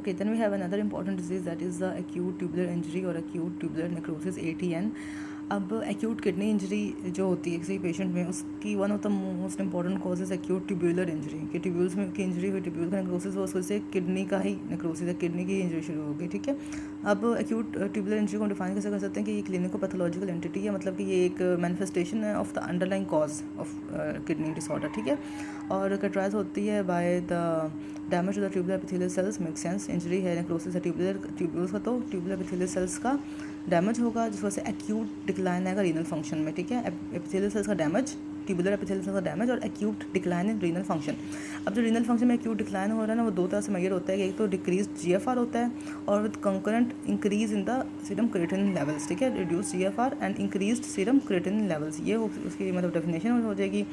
Okay, then we have another important disease, that is the acute tubular injury or acute tubular necrosis, ATN. अब acute kidney injury जो होती है किसी patient में, उसकी one of the most important causes acute tubular injury, कि tubules में की इंजरी हुई, ट्यूब्यूल का नेक्रोसिस हो, उससे किडनी का ही नेक्रोसिस है, किडनी की इंजरी शुरू हो गई, ठीक है। अब एक्यूट ट्यूब्यूलर इंजरी को डिफाइन कैसे कर सकते हैं कि ये क्लिनिको-पैथोलॉजिकल एंटिटी है, मतलब कि ये एक मैनिफेस्टेशन है of the underlying cause of kidney disorder, ठीक है। और कैरेक्टराइज होती है by the damage to the tubular epithelial cells, make sense, injury है नेक्रोसिस है ट्यूब्यूल्स का, तो ट्यूबुलर एपिथेलियल सेल्स का डैमेज होगा, जिस वजह से एक्यूट डिक्लाइन आएगा रीनल फंक्शन में, ठीक है। एपिथेलियल सेल्स का डैमेज, ट्यूबुलर एपिथेलियल सेल्स का डैमेज और acute decline in renal function. अब जो रीनल फंक्शन में एक्यूट डिक्लाइन हो रहा है ना, वो दो तरह से मेजर होता है कि एक तो डिक्रीज GFR होता है और with concurrent increase in the serum creatinine levels, ठीक है। Reduce GFR and increased serum creatinine levels, ये उसकी मतलब डेफिनेशन हो जाएगी।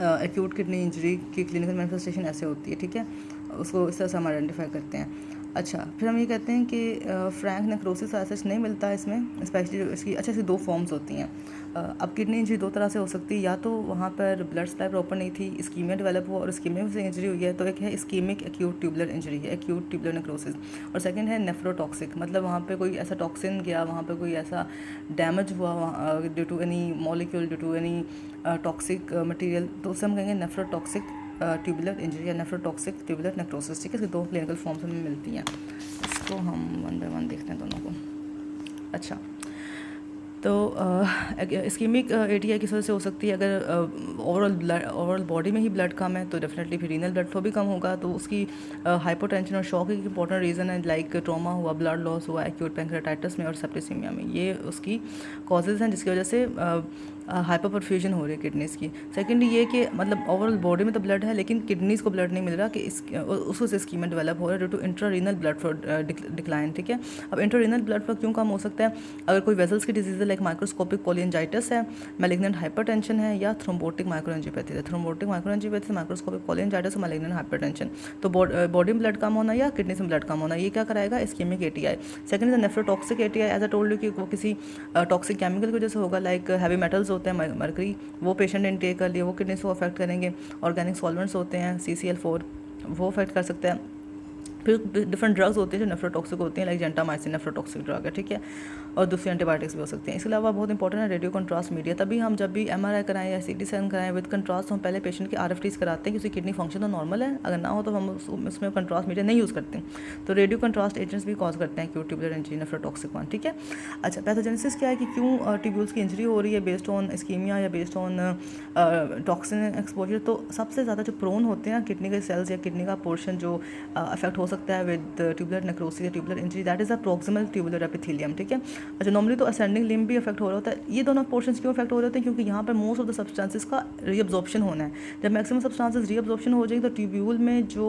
एक्यूट किडनी इंजरी की क्लिनिकल मैनिफेस्टेशन ऐसे होती है, ठीक है। उसको इस तरह से हम आइडेंटिफाई करते हैं। अच्छा, फिर हम ये कहते हैं कि फ्रैंक नेक्रोसिस ऐसा नहीं मिलता है इसमें, स्पेशली इसकी अच्छा इसकी दो फॉर्म्स होती हैं। अब किडनी इंजरी दो तरह से हो सकती है, या तो वहाँ पर ब्लड सप्लाई प्रॉपर नहीं थी, इस्कीमिया डेवलप हुआ और इस्कीमिया से इंजरी हुई है, तो एक है इस्कीमिक एक्यूट ट्यूबुलर इंजरी है, एक्यूट ट्यूबुलर नेक्रोसिस। और सेकंड है नेफ्रोटॉक्सिक, मतलब वहाँ पे कोई ऐसा टॉक्सिन गया, वहाँ पे कोई ऐसा डैमेज हुआ due to any molecule, due to any toxic material, तो उसे हम कहेंगे नेफ्रोटॉक्सिक ट्यूबुलर इंजरी या नेफ्रोटॉक्सिक ट्यूबुलर नेक्रोसिस, ठीक है। इसकी दो क्लिनिकल फॉर्म्स हमें मिलती हैं। इसको हम वन बाय वन देखते हैं दोनों को। अच्छा, तो इस्कीमिक ATI किस वजह से हो सकती है? अगर ओवरऑल बॉडी में ही ब्लड कम है तो डेफिनेटली फिर रीनल ब्लड फ्लो भी कम होगा, तो उसकी हाइपोटेंशन और शॉक एक इंपॉर्टेंट रीज़न है, लाइक ट्रॉमा हुआ, ब्लड लॉस हुआ एक्यूट पैंक्रेटाइटिस में और सेप्टिसीमिया में, ये उसकी कॉजेज़ हैं जिसकी वजह से हाइपर परफ्यूजन हो रही है किडनीज़ की। सेकेंडली ये कि मतलब ओवरऑल बॉडी में तो ब्लड है लेकिन किडनीज़ को ब्लड नहीं मिल रहा, कि उसको से स्कीमा डेवलप हो रहा है due to intrarenal blood flow decline, ठीक है। अब इंट्रारीनल ब्लड फ्लो क्यों कम हो सकता है? अगर कोई वेजल्स की डिजीज़ है, लाइक माइक्रोस्कोपिक कोलियंजाइटिस है, मैलिग्नेंट हाइपरटेंशन है, या थ्रोम्बोटिक माइक्रोएंजियोपैथी है। थ्रोम्बोटिक माइक्रोएंजियोपैथी, माइक्रोस्कोपिक कोलियंजाइटिस और मैलिग्नेंट हाइपरटेंशन, तो बॉडी में ब्लड कम होना या किडनी से ब्लड कम होना, ये क्या कराएगा? Ischemic ATI। Second is nephrotoxic ATI, as I told you कि वो किसी टॉक्सिक केमिकल की वजह से होगा, लाइक हैवी मेटल्स होते हैं, मरकरी, वो पेशेंट ने इनटेक कर लिए, वो किडनीज को अफेक्ट करेंगे। ऑर्गेनिक सॉल्वेंट्स होते हैं, CCl4, वो अफेक्ट कर सकते हैं। फिर डिफरेंट ड्रग्स होते हैं जो नेफ्रोटॉक्सिक होती हैं, लाइक जेंटामाइसिन नेफ्रोटॉक्सिक ड्रग है, ठीक है। और दूसरी एंटीबायोटिक्स भी हो सकती हैं। इसके अलावा बहुत इंपॉर्टेंट है रेडियो कंट्रास्ट मीडिया। तभी हम जब भी MRI कराएं या CT स्कैन कराएं विद कंट्रास्ट, तो हम पहले पेशेंट के RFTs कराते हैं कि उसकी किडनी फंक्शन तो नॉर्मल है, अगर ना हो तो हम उसमें कंट्रास्ट मीडिया नहीं यूज़ करते। तो रेडियो कंट्रास्ट एजेंट्स भी कॉज करते हैं acute tubular injury, nephrotoxic one, ठीक है। अच्छा, पैथोजेनेसिस क्या है कि क्यों ट्यूब्यूल्स की इंजरी हो रही है बेस्ड ऑन इस्कीमिया या बेस्ड ऑन टॉक्सिन एक्सपोजर? तो सबसे ज़्यादा जो प्रोन होते हैं किडनी के सेल्स या किडनी का पोर्शन जो अफेक्ट हो सकता है विद ट्यूबुलर नेक्रोसिस या tubular injury, that is the proximal tubular epithelium, ठीक है। अच्छा, नॉर्मली तो असेंडिंग लिम्ब भी अफेक्ट हो रहा होता है। ये दोनों पोर्शंस क्यों अफेक्ट हो रहे होते हैं? क्योंकि यहाँ पर मोस्ट ऑफ द सब्सटेंसेस का रीअब्जॉर्प्शन होना है। जब मैक्सिमम सब्सटेंसेस रीअब्जॉर्प्शन हो जाएगी तो ट्यूब्यूल में जो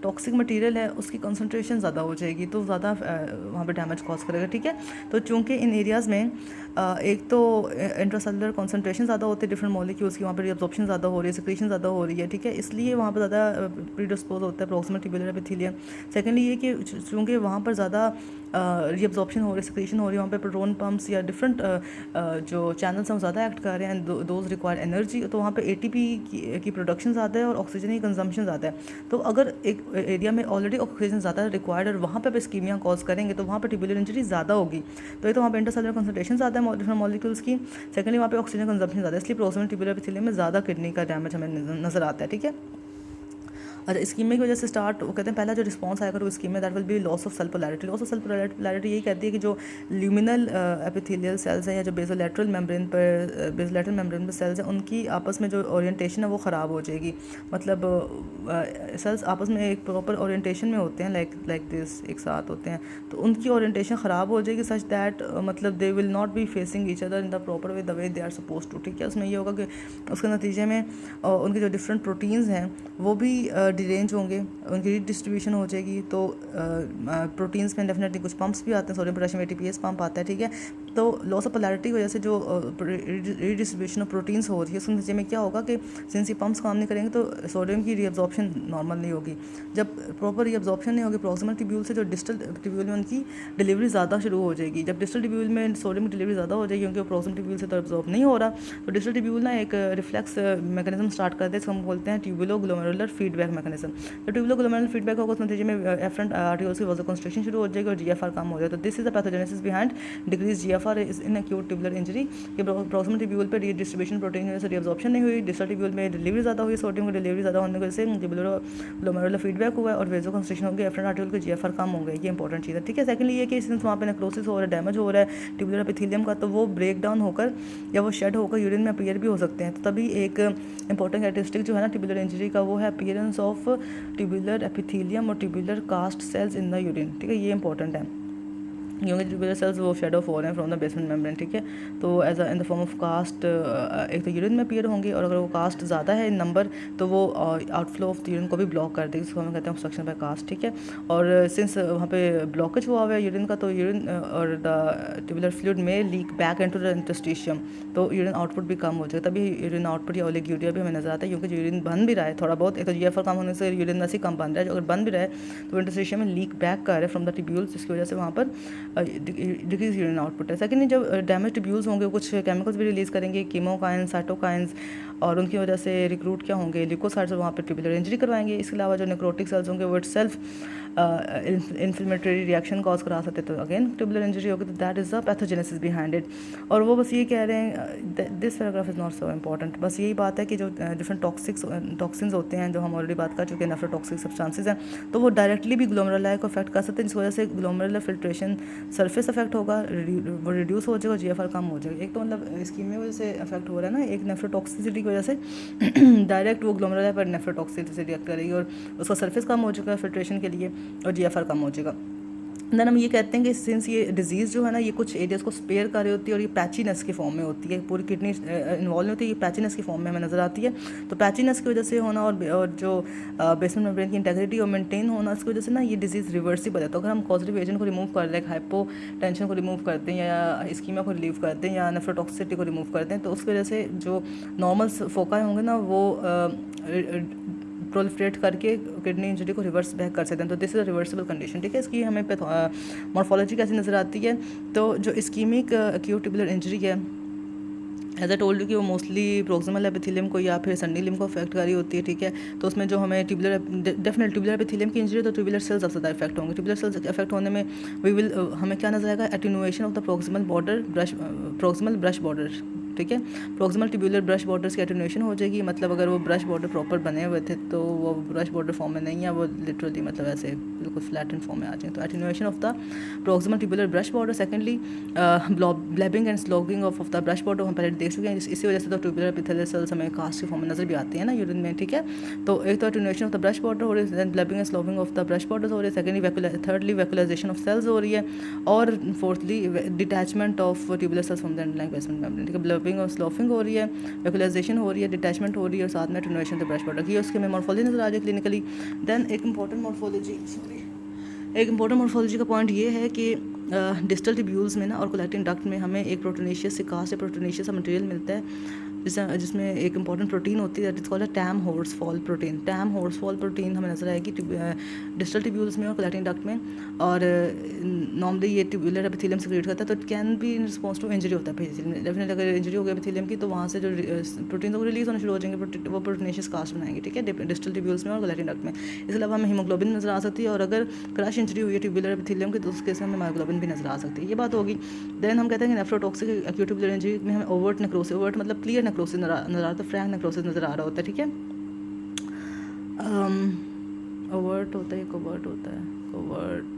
टॉक्सिक मटेरियल है उसकी कंसंट्रेशन ज़्यादा हो जाएगी, तो ज़्यादा वहाँ पर डैमेज कॉज करेगा, ठीक है। तो चूँकि इन एरियाज़ में एक तो इंट्रासेलुलर कंसंट्रेशन ज़्यादा होती है डिफरेंट मॉलिक्यूल्स की, वहाँ पर रीअब्जॉर्प्शन ज़्यादा हो रही है, सिक्रीशन ज़्यादा हो रही है, ठीक है, इसलिए वहाँ पर ज़्यादा प्रीडिस्पोज होता है प्रॉक्सिमल ट्यूबुलर एपिथेलियम। सेकेंडली ये कि चूँकि वहाँ पर ज़्यादा रीअब्जॉर्प्शन हो रही है, सिक्रीशन हो रही है, वहाँ पे प्रोटोन पम्प्स या डिफरेंट जो चैनल्स हैं वो ज़्यादा एक्ट कर रहे हैं, दोज रिक्वायर एनर्जी, तो वहाँ पे ATP की प्रोडक्शन ज़्यादा है और ऑक्सीजन की कंजम्पशन ज़्यादा है। तो अगर एक एरिया में ऑलरेडी ऑक्सीजन ज़्यादा रिक्वायर्ड और वहाँ पे इस्कीमिया कॉज करेंगे तो वहाँ पे ट्यूबुलर इंजरी ज़्यादा होगी। तो ये तो वहाँ पे इंटरसेलुलर कंसंट्रेशन ज़्यादा है डिफरेंट मॉलिक्यूल्स की, सेकेंडली वहाँ पे ऑक्सीजन कंजम्पशन ज़्यादा है, इसलिए प्रॉक्सिमल ट्यूबुलर एपिथेलियम में ज़्यादा किडनी का डैमेज हमें नज़र आता है, ठीक है। अच्छा, इस्कीमिया की वजह से स्टार्ट वो कहते हैं पहला जो रिस्पॉन्स आएगा तो ischemia that will be loss of cell polarity. Loss of cell polarity यही कहती है कि जो ल्यूमिनल एपिथेलियल सेल्स हैं या जो बेसोलैटरल मेम्ब्रेन पर सेल्स हैं, उनकी आपस में जो ओरिएंटेशन है वो ख़राब हो जाएगी। मतलब सेल्स आपस में एक प्रॉपर ओरिएंटेशन में होते हैं, लाइक दिस, एक साथ होते हैं, तो उनकी ओरिएंटेशन ख़राब हो जाएगी सच दैट मतलब they will not be facing each other in the proper way, the way they are suppose to, ठीक है। उसमें ये होगा कि उसके नतीजे में उनके जो डिफरेंट प्रोटीन्स हैं वो भी डिरेंज होंगे, उनकी डिस्ट्रीब्यूशन हो जाएगी। तो प्रोटीन्स में डेफिनेटली कुछ पंप्स भी आते हैं, सोडियम पोटेशियम ATPase पंप आता है, ठीक है। तो लॉस ऑफ पोलैरिटी की वजह से जो रीडिस्ट्रीब्यूशन ऑफ प्रोटीन्स हो रही है उसके नतीजे में क्या होगा कि सिंस ये पम्प्स काम नहीं करेंगे तो सोडियम की रीअब्जॉर्प्शन नॉर्मल नहीं होगी। जब प्रॉपर रीअब्जॉर्प्शन नहीं होगी प्रॉक्सिमल ट्यूब्यूल से जो डिस्टल ट्यूब्यूल में उनकी डिलीवरी ज़्यादा शुरू हो जाएगी। जब डिस्टल ट्यूब्यूल में सोडियम की डिलीवरी ज़्यादा हो जाएगी क्योंकि वो प्रॉक्सिमल ट्यूब्यूल से तो एब्जॉर्ब नहीं हो रहा, तो डिस्टल ट्यूब्यूल ना एक रिफ्लेक्स मैकेनिज्म स्टार्ट करते हैं, इसको हम बोलते हैं ट्यूबुलो ग्लोमेरुलर फीडबैक मैकेनिज्म। तो ट्यूबुलो ग्लोमेरुलर फीडबैक होगा उस नतीजे में एफरेंट आर्टिकल्स की वासोकंस्ट्रिक्शन शुरू हो जाएगी और जीएफआर कम हो जाएगा। तो this is the pathogenesis behind decrease GFR in acute tubular injury कि प्रॉक्सिमल ट्यूब्यूल पे रीडिस्ट्रीब्यूशन प्रोटीन की वजह से रीअब्जॉर्प्शन नहीं हुई, डिस्टल ट्यूब्यूल में डिलीवरी ज़्यादा हुई, सोडियम की डिलीवरी ज़्यादा होने की वजह से ट्यूबुलो ग्लोमेरुलर फीडबैक हुआ और वेसोकंस्ट्रिक्शन हो गई, एफरेंट आर्टिकल की जीएफआर कम हो गई। ये इंपॉर्टेंट चीज़ है, ठीक है। सेकंडली ये कि सिंस वहाँ पे नेक्रोसिस हो रहा है, डैमेज हो रहा है ट्यूबुलर एपिथेलियम का, तो वो ब्रेक डाउन होकर या वो शेड होकर यूरिन में अपीयर भी हो सकते हैं। तो तभी एक इंपॉर्टेंट कैरेक्टरिस्टिक जो है ना ट्यूबुलर इंजरी का वो है अपीयरेंस ऑफ ट्यूबुलर एपिथेलियम और tubular cast cells in the urine, ठीक है। ये इंपॉर्टेंट है क्योंकि ट्यूबुलर सेल्स वो शेड ऑफ हो रहे हैं फ्रॉम द बेसमेंट मेम्ब्रेन, ठीक है। तो as in the form of cast एक तो यूरिन में अपीयर होंगे और अगर वो कास्ट ज़्यादा है इन नंबर तो वो आउटफ्लो ऑफ यूरिन को भी ब्लॉक कर देगी, इसको हम कहते हैं ऑब्स्ट्रक्शन बाय कास्ट, ठीक है। और सिंस वहाँ पे ब्लॉकेज हुआ हुआ है यूरिन का तो यूरिन और द ट्यूबुलर फ्लूइड में leak back into the interstitium, तो यूरिन आउटपुट भी कम हो जाएगा। तभी यूरिन आउटपुट या ओलिगोयूरिया भी हमें नजर आता है क्योंकि यूरिन बन भी रहा है थोड़ा बहुत, एक तो जीएफआर कम होने से यूरिन वैसे कम बन रहा है, अगर बन भी रहा है तो इंटरस्टिशियम में लीक बैक कर रहा है फ्रॉम द ट्यूब्यूल्स, जिसकी वजह से वहाँ पर डिक्रीज यूरिन आउटपुट है। सेकेंडली जब डैमेज ट्यूब्यूल्स होंगे कुछ केमिकल्स भी रिलीज़ करेंगे, कीमोकाइंस, साइटोकाइंस, और उनकी वजह से रिक्रूट क्या होंगे ल्यूकोसाइट्स, और वहाँ पर ट्यूबुलर इंजरी करवाएंगे। इसके अलावा जो नेक्रोटिक सेल्स होंगे वो it self inflammatory reaction cause करा सकते, तो अगेन ट्यूबुलर इंजरी होगी, तो that is the pathogenesis behind it. और वो बस ये कह रहे हैं this paragraph is not so important, बस यही बात है कि जो डिफरेंट टॉक्सिन्स होते हैं जो हम ऑलरेडी बात कर चुके हैं, नेफ्रोटॉक्सिक सब्सटेंसेस हैं, तो वो डायरेक्टली भी ग्लोमेरुलाई को अफेक्ट कर सकते हैं, जिस वजह से ग्लोमेरुलर फिल्ट्रेशन सरफेस अफेक्ट होगा, वो रिड्यूस हो जाएगा, जीएफआर कम हो जाएगा। एक तो मतलब इस्कीमिया की वजह से अफेक्ट हो रहा है ना, एक नेफ्रोटॉक्सिसिटी की वजह से डायरेक्ट वो ग्लोमेरुलाई पर नेफ्रोटॉक्सिसिटी रिएक्ट करेगी और उसका सरफेस कम हो जाएगा फिल्ट्रेशन के लिए और जीएफआर कम हो जाएगा। देन हम ये कहते हैं कि सिंस ये डिजीज़ जो है ना ये कुछ एरियाज़ को स्पेयर कर रही होती है और ये पैचीनेस की फॉर्म में होती है, पूरी किडनी इन्वॉल्व नहीं होती है, ये पैचीनेस की फॉर्म में हमें नज़र आती है। तो पैचीनेस की वजह से होना और जो बेसमेंट मेम्ब्रेन की इंटेग्रिटी और मेंटेन होना, उसकी वजह से ना ये डिजीज़ रिवर्सिबल है। तो अगर हम कॉजेटिव एजेंट को रिमूव कर दें, हाइपो टेंशन को रिमूव करते हैं या इस्कीमिया को रिलीव करते हैं या नेफ्रोटॉक्सिसिटी को रिमूव करते हैं, तो उसकी वजह से जो नॉर्मल फोकाई होंगे ना वो प्रोलिफरेट करके किडनी इंजरी को रिवर्स बैक कर सकते हैं। तो this is a reversible condition, ठीक है। इसकी हमें मॉर्फोलॉजी कैसी नज़र आती है, तो जो इस्कीमिक एक्यूट ट्यूबुलर इंजरी है एज आई टोल्ड यू कि वो मोस्टली प्रोक्सिमल एपिथेलियम को या फिर सन्नी लिम्ब को अफेक्ट करी होती है, ठीक है। तो उसमें जो हमें डेफिनेट ट्यूबुलर एपिथेलियम की इंजरी तो ट्यूबुलर सेल्स सबसे ज़्यादा इफेक्ट होंगे। ट्यूबुलर सेल्स इफेक्ट होने में हमें क्या नजर आएगा, attenuation of the proximal brush border, ठीक है। प्रोक्सिमल ट्यूबुलर ब्रश बॉर्डर्स की एटेन्युएशन हो जाएगी, मतलब अगर वो ब्रश बॉर्डर प्रॉपर बने हुए थे तो वो ब्रश बॉर्डर फॉर्म में नहीं है, वो लिटरली मतलब ऐसे बिल्कुल फ्लैटेंड फॉर्म में आ जाए, तो attenuation of the proximal tubular brush border. Secondly blebbing and sloughing of the brush border हम पहले देख चुके हैं, इसी वजह से तो ट्यूबुलर एपिथेलियल सेल्स हमें कास्ट के फॉर्म में नजर भी आती है ना यूरिन में, ठीक है। तो एक तो attenuation of the brush border हो रही है, then blebbing and sloughing of the brush border हो रही है, secondly thirdly vacuolisation of cells हो रही है, और fourthly detachment of tubular cells from the underlying basement membrane, ठीक है। ब्लबिंग और स्लॉफिंग हो रही है, वैक्यूलाइजेशन हो रही है, डिटैचमेंट हो रही है और साथ में attenuation of the brush border की उसके में मॉर्फोलॉजी नजर आ रही है क्लिनिकली। देन एक इंपॉर्टेंट मॉर्फोलॉजी का पॉइंट ये है कि डिस्टल ट्यूब्यूल्स में ना और कोलेक्टिंग डक्ट में हमें एक प्रोटीनेशियस से कास्ट प्रोटीनेशियस मटेरियल मिलता है जिसमें एक इंपॉर्टेंट प्रोटीन होती है, that is called Tamm Horsfall protein. Tamm Horsfall protein हमें नजर आएगी डिस्टल ट्यूब्यूल्स में और कोलेक्टिंग डक्ट में, और नॉर्मली ये ट्यूबुलर एपिथेलियम सिक्रेट करता है, तो it can be in response to injury होता है डेफिनेटली। अगर इंजरी हो गई एपिथेलियम की तो वहाँ से जो प्रोटीन वो रिलीज होना शुरू हो जाएंगे, वो प्रोटीनेशियस कास्ट बनाएंगे, ठीक है, डिस्टल ट्यूब्यूल्स में और कोलेक्टिंग डक्ट में। इसके अलावा हमें हीमोग्लोबिन नजर आ सकती है, और अगर क्रश इंजरी हुई है ट्यूबुलर एपिथेलियम की तो उस केस में हमें मायोग्लोबिन भी नजर आ सकती है। ये बात होगी। देन हम कहते हैं कि नेफ्रोटॉक्सिक एक्यूट ट्यूबुलर इंजरी में हमें ओवर्ट नेक्रोसिस, ओवर्ट मतलब क्लियर नेक्रोसिस नजर आता है, फ्रैंक नेक्रोसिस नजर आ रहा होता है, ठीक है। ओवर्ट होता है, कोवर्ट होता है, कोवर्ट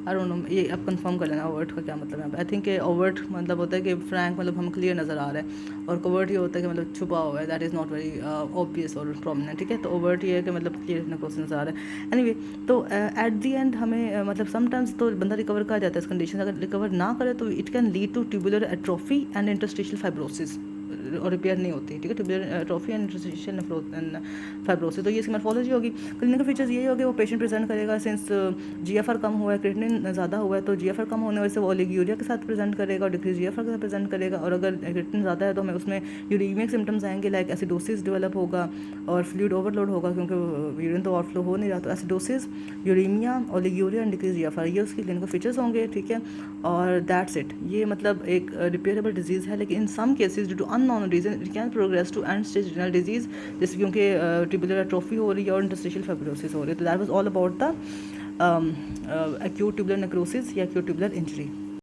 आई डोंट नो, ये आप कंफर्म कर लेना ओवर्ट का क्या मतलब है। आई थिंक ओवर्ट मतलब होता है कि फ्रैंक मतलब हम क्लियर नज़र आ रहा है, और कोवर्ट ये होता है कि मतलब छुपा हुआ है, that is not very obvious और प्रोमिनेंट, ठीक है। तो ओवर्ट ये है कि मतलब क्लियर नेक्रोसिस नजर आ रहा है। एनीवे तो एट दी एंड हमें मतलब समटाइम्स तो बंदा रिकवर कर जाता है इस कंडीशन, अगर रिकवर ना करे तो it can lead to tubular atrophy and interstitial fibrosis, और रिपेयर नहीं होती, ठीक है, tubular atrophy and interstitial fibrosis. तो ये इसकी मॉर्फोलॉजी होगी। क्लिनिकल फीचर्स यही होगी, वो पेशेंट प्रेजेंट करेगा सिंस जीएफआर कम हुआ है, क्रिएटिनिन ज़्यादा हुआ है, तो जीएफआर कम होने वजह से वो ओलिगोयूरिया के साथ प्रेजेंट करेगा और डिक्रीज जीएफआर के साथ प्रेजेंट करेगा। और अगर क्रिएटिनिन ज़्यादा है तो हमें उसमें यूरीमिक सिम्टम्स आएंगे, लाइक एसिडोसिस डेवलप होगा और फ्लूइड ओवरलोड होगा, क्योंकि यूरिन तो ओवरफ्लो हो नहीं रहा, तो acidosis, uraemia, oliguria and decrease GFR, ये उसकी क्लिनिकल फीचर्स होंगे, ठीक है। और दैट्स इट। ये मतलब एक रिपेयरेबल डिजीज़ है, लेकिन in some cases due to unknown reason it can progress to end stage renal disease, जैसे क्योंकि ट्यूबुलर एट्रोफी हो रही है और इंटरस्टिशियल फाइब्रोसिस हो रही है। तो that was all about the acute tubular necrosis या acute tubular injury।